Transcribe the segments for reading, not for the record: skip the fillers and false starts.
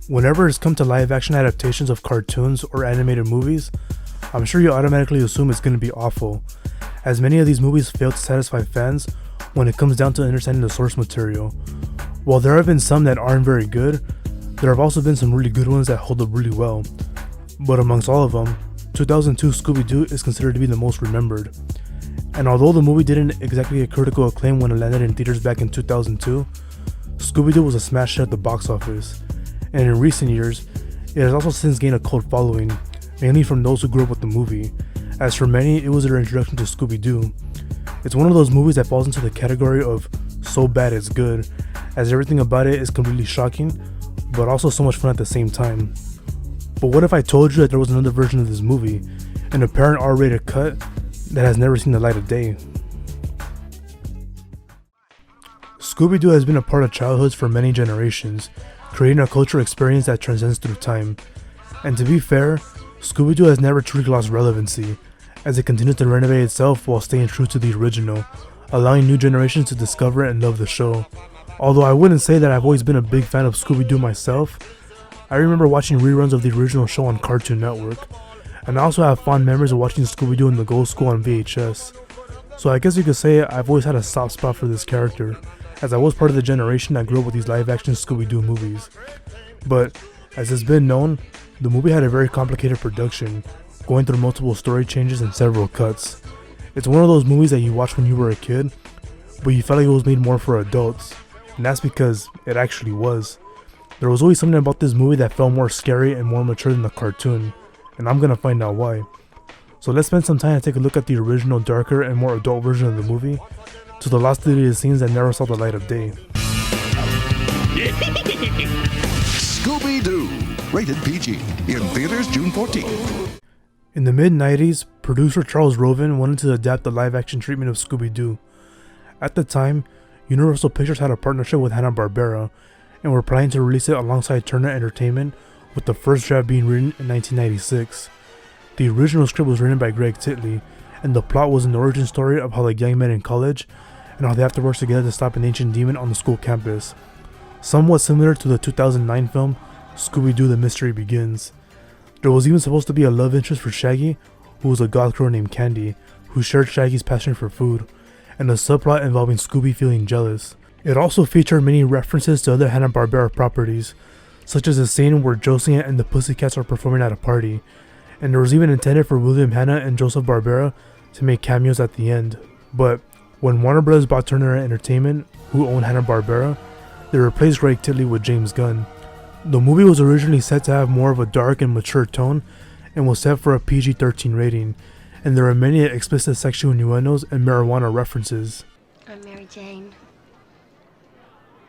Whenever it's come to live action adaptations of cartoons or animated movies, I'm sure you automatically assume it's going to be awful, as many of these movies fail to satisfy fans when it comes down to understanding the source material. While there have been some that aren't very good, there have also been some really good ones that hold up really well. But amongst all of them, 2002 Scooby-Doo is considered to be the most remembered. And although the movie didn't exactly get critical acclaim when it landed in theaters back in 2002, Scooby-Doo was a smash hit at the box office. And in recent years, it has also since gained a cult following, mainly from those who grew up with the movie, as for many, it was their introduction to Scooby-Doo. It's one of those movies that falls into the category of so bad it's good, as everything about it is completely shocking, but also so much fun at the same time. But what if I told you that there was another version of this movie, an apparent R-rated cut that has never seen the light of day? Scooby-Doo has been a part of childhoods for many generations, creating a cultural experience that transcends through time. And to be fair, Scooby-Doo has never truly lost relevancy, as it continues to renovate itself while staying true to the original, allowing new generations to discover and love the show. Although I wouldn't say that I've always been a big fan of Scooby-Doo myself, I remember watching reruns of the original show on Cartoon Network, and I also have fond memories of watching Scooby-Doo in the Ghost School on VHS. So I guess you could say I've always had a soft spot for this character, as I was part of the generation that grew up with these live-action Scooby-Doo movies. But, as it's been known, the movie had a very complicated production, going through multiple story changes and several cuts. It's one of those movies that you watched when you were a kid, but you felt like it was made more for adults, and that's because it actually was. There was always something about this movie that felt more scary and more mature than the cartoon, and I'm gonna find out why. So let's spend some time to take a look at the original darker and more adult version of the movie, to the lost deleted scenes that never saw the light of day. Scooby-Doo, rated PG, in theaters June 14th. In the mid-90s, producer Charles Roven wanted to adapt the live-action treatment of Scooby-Doo. At the time, Universal Pictures had a partnership with Hanna-Barbera, and were planning to release it alongside Turner Entertainment, with the first draft being written in 1996. The original script was written by Greg Titley, and the plot was an origin story of how the gang met in college, and how they have to work together to stop an ancient demon on the school campus. Somewhat similar to the 2009 film, Scooby-Doo The Mystery Begins. There was even supposed to be a love interest for Shaggy, who was a goth girl named Candy, who shared Shaggy's passion for food, and a subplot involving Scooby feeling jealous. It also featured many references to other Hanna-Barbera properties, such as a scene where Josie and the Pussycats are performing at a party, and there was even intended for William Hanna and Joseph Barbera to make cameos at the end. But when Warner Bros. Bought Turner Entertainment, who owned Hanna-Barbera, they replaced Greg Titley with James Gunn. The movie was originally set to have more of a dark and mature tone, and was set for a PG-13 rating, and there are many explicit sexual innuendos and marijuana references. I'm Mary Jane.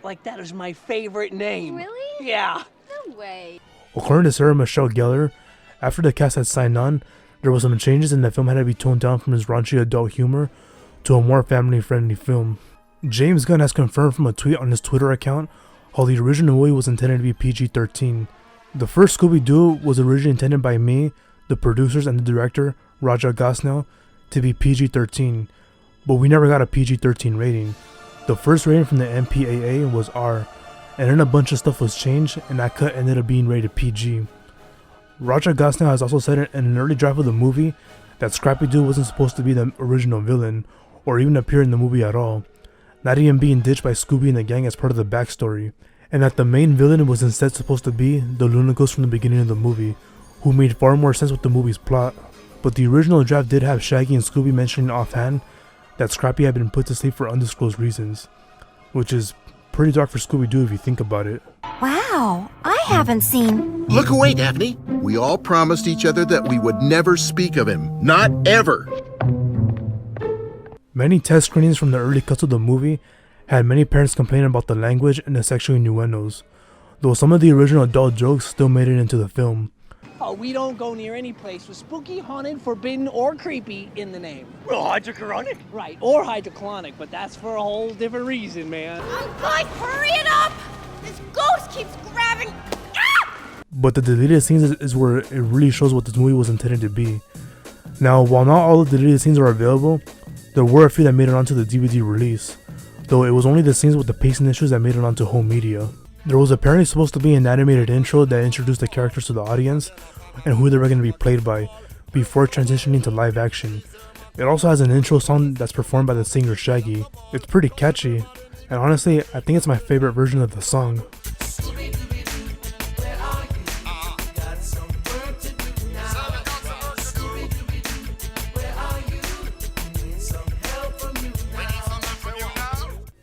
Like, that is my favorite name. Really? Yeah. No way. According to Sarah Michelle Gellar, after the cast had signed on, there were some changes and the film had to be toned down from its raunchy adult humor to a more family-friendly film. James Gunn has confirmed from a tweet on his Twitter account how the original movie was intended to be PG-13. The first Scooby-Doo was originally intended by me, the producers, and the director, Raja Gosnell, to be PG-13, but we never got a PG-13 rating. The first rating from the MPAA was R, and then a bunch of stuff was changed, and that cut ended up being rated PG. Raja Gosnell has also said in an early draft of the movie that Scrappy-Doo wasn't supposed to be the original villain, or even appear in the movie at all, not even being ditched by Scooby and the gang as part of the backstory, and that the main villain was instead supposed to be the Luna Ghost from the beginning of the movie, who made far more sense with the movie's plot. But the original draft did have Shaggy and Scooby mentioning offhand that Scrappy had been put to sleep for undisclosed reasons, which is pretty dark for Scooby-Doo if you think about it. Wow, I haven't seen... Look away, Daphne. We all promised each other that we would never speak of him. Not ever. Many test screenings from the early cuts of the movie had many parents complaining about the language and the sexual innuendos, though some of the original adult jokes still made it into the film. Oh, we don't go near any place with spooky, haunted, forbidden, or creepy in the name. Well, hydrochloric. Right, or hydroclonic, but that's for a whole different reason, man. Oh, guys, hurry it up! This ghost keeps grabbing. Ah! But the deleted scenes is where it really shows what this movie was intended to be. Now, while not all the deleted scenes are available, there were a few that made it onto the DVD release, though it was only the scenes with the pacing issues that made it onto home media. There was apparently supposed to be an animated intro that introduced the characters to the audience and who they were going to be played by before transitioning to live action. It also has an intro song that's performed by the singer Shaggy. It's pretty catchy, and honestly, I think it's my favorite version of the song.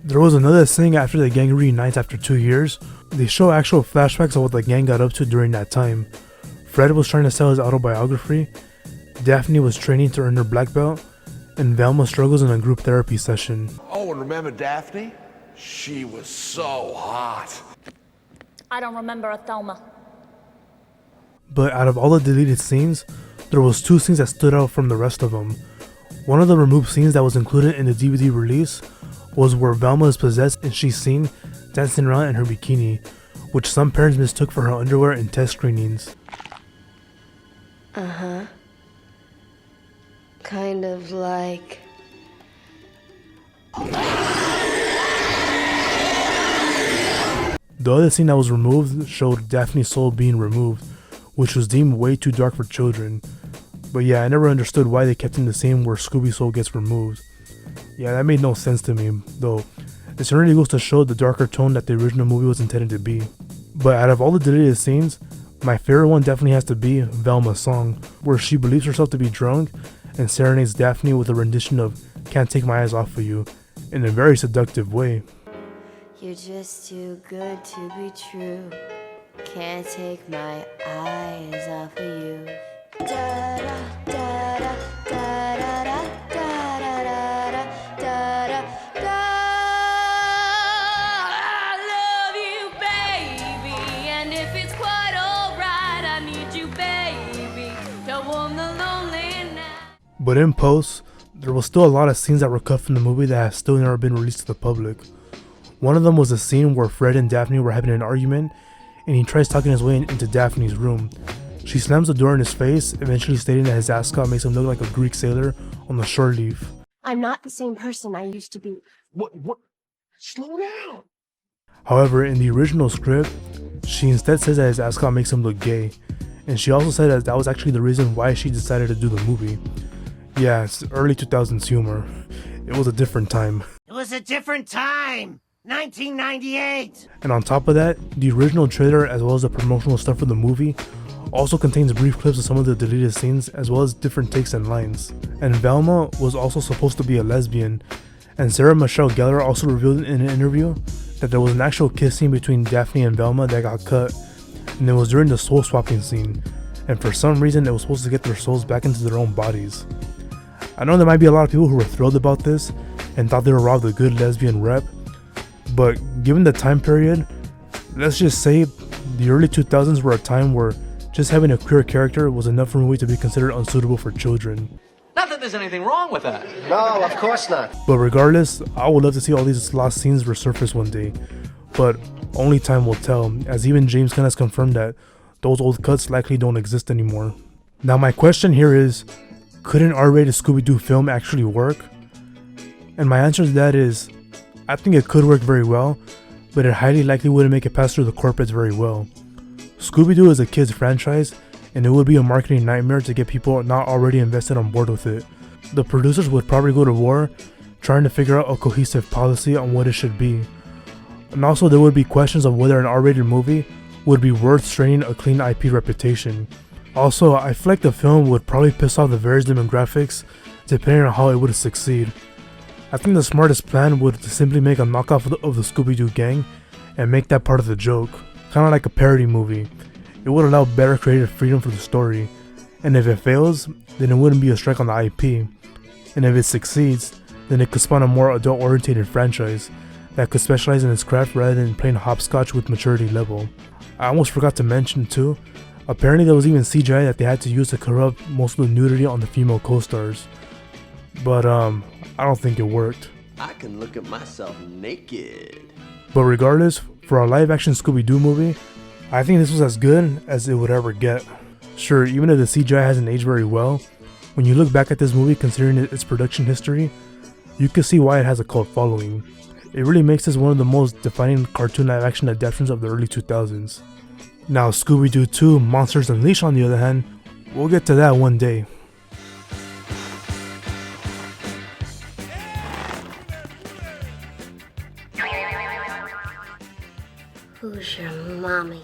There was another thing after the gang reunites after 2 years. They show actual flashbacks of what the gang got up to during that time. Fred was trying to sell his autobiography, Daphne was training to earn her black belt, and Velma struggles in a group therapy session. Oh, and remember Daphne? She was so hot. I don't remember a Thelma. But out of all the deleted scenes, there was 2 scenes that stood out from the rest of them. One of the removed scenes that was included in the DVD release was where Velma is possessed and she's seen dancing around in her bikini, which some parents mistook for her underwear in test screenings. Kind of like... The other scene that was removed showed Daphne's soul being removed, which was deemed way too dark for children. But yeah, I never understood why they kept in the scene where Scooby's soul gets removed. Yeah, that made no sense to me, though it certainly goes to show the darker tone that the original movie was intended to be. But out of all the deleted scenes, my favorite one definitely has to be Velma's song, where she believes herself to be drunk and serenades Daphne with a rendition of Can't Take My Eyes Off of You in a very seductive way. You're just too good to be true. Can't take my eyes off of you. Da da da da da da da da da da da da. I love you, baby, and if it's quite alright, I need you, baby, to warm the lonely night. But in post, there was still a lot of scenes that were cut from the movie that have still never been released to the public. One of them was a scene where Fred and Daphne were having an argument, and he tries talking his way into Daphne's room. She slams the door in his face, eventually stating that his ascot makes him look like a Greek sailor on the shore leaf. I'm not the same person I used to be. What? Slow down. However, in the original script, she instead says that his ascot makes him look gay, and she also said that that was actually the reason why she decided to do the movie. Yeah, it's early 2000s humor. It was a different time. It was a different time! 1998! And on top of that, the original trailer as well as the promotional stuff for the movie also contains brief clips of some of the deleted scenes as well as different takes and lines. And Velma was also supposed to be a lesbian, and Sarah Michelle Gellar also revealed in an interview that there was an actual kiss scene between Daphne and Velma that got cut, and it was during the soul swapping scene, and for some reason it was supposed to get their souls back into their own bodies. I know there might be a lot of people who were thrilled about this and thought they were robbed a good lesbian rep, but given the time period, let's just say the early 2000s were a time where just having a queer character was enough for a movie to be considered unsuitable for children. Not that there's anything wrong with that. No, of course not. But regardless, I would love to see all these lost scenes resurface one day, but only time will tell, as even James Gunn has confirmed that those old cuts likely don't exist anymore. Now my question here is, could an R-rated Scooby-Doo film actually work? And my answer to that is, I think it could work very well, but it highly likely wouldn't make it past through the corporates very well. Scooby-Doo is a kids franchise, and it would be a marketing nightmare to get people not already invested on board with it. The producers would probably go to war trying to figure out a cohesive policy on what it should be. And also there would be questions of whether an R-rated movie would be worth straining a clean IP reputation. Also, I feel like the film would probably piss off the various demographics depending on how it would succeed. I think the smartest plan would simply make a knockoff of the Scooby-Doo gang and make that part of the joke, kind of like a parody movie. It would allow better creative freedom for the story, and if it fails, then it wouldn't be a strike on the IP, and if it succeeds, then it could spawn a more adult-oriented franchise that could specialize in its craft rather than playing hopscotch with maturity level. I almost forgot to mention too, apparently there was even CGI that they had to use to cover up most of the nudity on the female co-stars, but I don't think it worked. I can look at myself naked. But regardless, for a live-action Scooby-Doo movie, I think this was as good as it would ever get. Sure, even if the CGI hasn't aged very well, when you look back at this movie considering its production history, you can see why it has a cult following. It really makes this one of the most defining cartoon live-action adaptations of the early 2000s. Now, Scooby-Doo 2 Monsters Unleashed, on the other hand, we'll get to that one day. Who's your mommy?